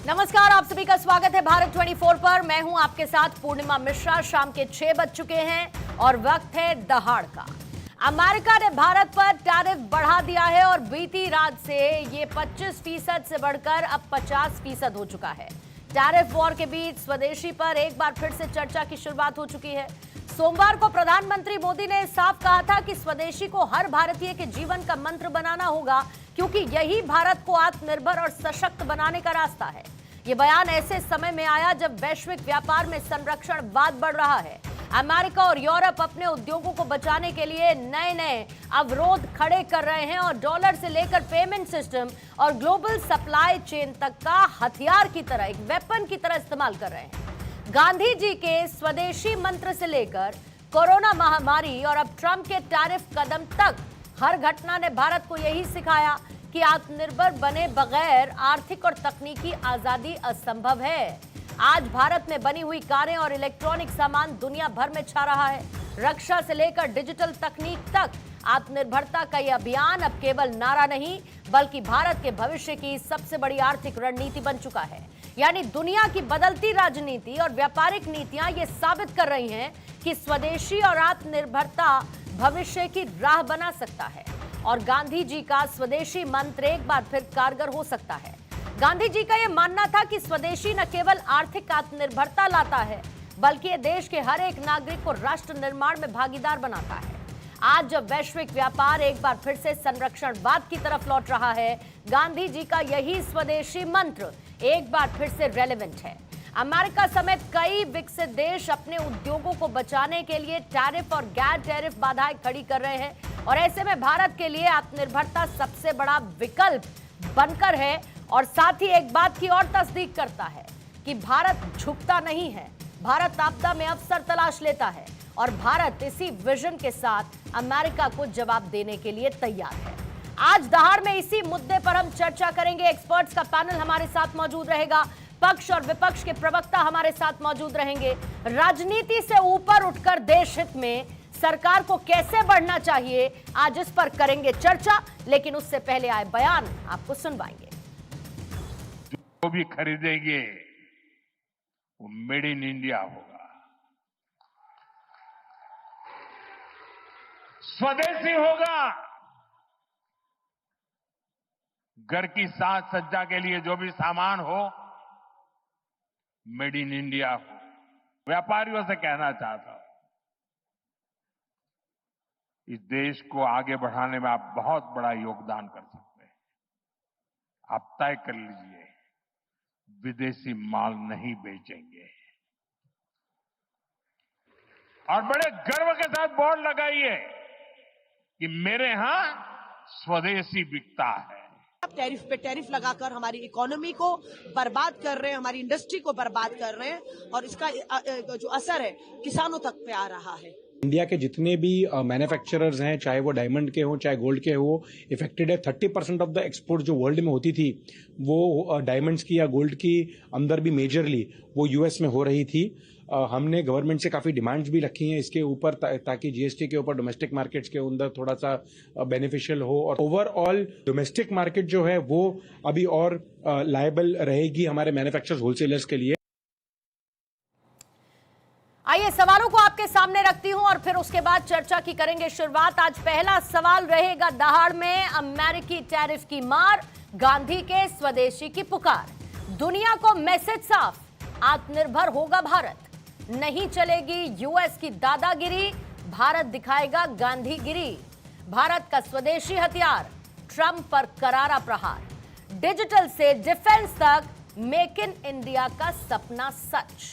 नमस्कार, आप सभी का स्वागत है भारत 24 पर। मैं हूं आपके साथ पूर्णिमा मिश्रा। शाम के 6 बज चुके हैं और वक्त है दहाड़ का। अमेरिका ने भारत पर टैरिफ बढ़ा दिया है और बीती रात से ये 25% से बढ़कर अब 50% हो चुका है। टैरिफ वॉर के बीच स्वदेशी पर एक बार फिर से चर्चा की शुरुआत हो चुकी है। सोमवार को प्रधानमंत्री मोदी ने साफ कहा था कि स्वदेशी को हर भारतीय के जीवन का मंत्र बनाना होगा, क्योंकि यही भारत को आत्मनिर्भर और सशक्त बनाने का रास्ता है। ये बयान ऐसे समय में आया जब वैश्विक व्यापार में संरक्षणवाद बढ़ रहा है। अमेरिका और यूरोप अपने उद्योगों को बचाने के लिए नए नए अवरोध खड़े कर रहे हैं और डॉलर से लेकर पेमेंट सिस्टम और ग्लोबल सप्लाई चेन तक का हथियार की तरह, एक वेपन की तरह इस्तेमाल कर रहे हैं। गांधी जी के स्वदेशी मंत्र से लेकर कोरोना महामारी और अब ट्रंप के टैरिफ कदम तक हर घटना ने भारत को यही सिखाया कि आत्मनिर्भर बने बगैर आर्थिक और तकनीकी आजादी असंभव है। आज भारत में बनी हुई कारें और इलेक्ट्रॉनिक सामान दुनिया भर में छा रहा है। रक्षा से लेकर डिजिटल तकनीक तक आत्मनिर्भरता का यह अभियान अब केवल नारा नहीं, बल्कि भारत के भविष्य की सबसे बड़ी आर्थिक रणनीति बन चुका है। यानी दुनिया की बदलती राजनीति और व्यापारिक नीतियां ये साबित कर रही हैं कि स्वदेशी और आत्मनिर्भरता भविष्य की राह बना सकता है और गांधी जी का स्वदेशी मंत्र एक बार फिर कारगर हो सकता है। गांधी जी का यह मानना था कि स्वदेशी न केवल आर्थिक आत्मनिर्भरता लाता है, बल्कि यह देश के हर एक नागरिक को राष्ट्र निर्माण में भागीदार बनाता है। आज जब वैश्विक व्यापार एक बार फिर से संरक्षणवाद की तरफ लौट रहा है, गांधी जी का यही स्वदेशी मंत्र एक बार फिर से रेलेवेंट है। अमेरिका समेत कई विकसित देश अपने उद्योगों को बचाने के लिए टैरिफ और गैर टैरिफ बाधाएं खड़ी कर रहे हैं और ऐसे में भारत के लिए आत्मनिर्भरता सबसे बड़ा विकल्प बनकर है। और साथ ही एक बात की और तस्दीक करता है कि भारत झुकता नहीं है, भारत आपदा में अवसर तलाश लेता है और भारत इसी विजन के साथ अमेरिका को जवाब देने के लिए तैयार है। आज दहाड़ में इसी मुद्दे पर हम चर्चा करेंगे। एक्सपर्ट्स का पैनल हमारे साथ मौजूद रहेगा, पक्ष और विपक्ष के प्रवक्ता हमारे साथ मौजूद रहेंगे। राजनीति से ऊपर उठकर देश हित में सरकार को कैसे बढ़ना चाहिए, आज इस पर करेंगे चर्चा। लेकिन उससे पहले आए बयान आपको सुनवाएंगे। जो भी खरीदेंगे वो मेड इन इंडिया होगा, स्वदेशी होगा। घर की साज सज्जा के लिए जो भी सामान हो, मेड इन इंडिया हो। व्यापारियों से कहना चाहता हूं, इस देश को आगे बढ़ाने में आप बहुत बड़ा योगदान कर सकते हैं। आप तय कर लीजिए, विदेशी माल नहीं बेचेंगे और बड़े गर्व के साथ बोर्ड लगाइए कि मेरे यहां स्वदेशी बिकता है। टैरिफ पे टैरिफ लगाकर हमारी इकोनॉमी को बर्बाद कर रहे हैं, हमारी इंडस्ट्री को बर्बाद कर रहे हैं और इसका जो असर है किसानों तक पे आ रहा है। इंडिया के जितने भी मैन्युफैक्चरर्स हैं, चाहे वो डायमंड के हो चाहे गोल्ड के हो, इफेक्टेड है। 30% ऑफ द एक्सपोर्ट जो वर्ल्ड में होती थी वो डायमंड्स की या गोल्ड की अंदर भी मेजरली वो यूएस में हो रही थी। हमने गवर्नमेंट से काफी डिमांड्स भी रखी हैं इसके ऊपर, ताकि जीएसटी के ऊपर डोमेस्टिक मार्केट्स के अंदर थोड़ा सा बेनिफिशियल हो और ओवरऑल डोमेस्टिक मार्केट जो है वो अभी और लायबल रहेगी हमारे मैन्युफैक्चरर्स होलसेलर्स के लिए। आइए सवालों को आपके सामने रखती हूं और फिर उसके बाद चर्चा की करेंगे शुरुआत। आज पहला सवाल रहेगा दहाड़ में अमेरिकी टैरिफ की मार, गांधी के स्वदेशी की पुकार। दुनिया को मैसेज साफ, आत्मनिर्भर होगा भारत, नहीं चलेगी यूएस की दादागिरी, भारत दिखाएगा गांधीगिरी। भारत का स्वदेशी हथियार, ट्रंप पर करारा प्रहार। डिजिटल से डिफेंस तक मेक इन इंडिया का सपना सच।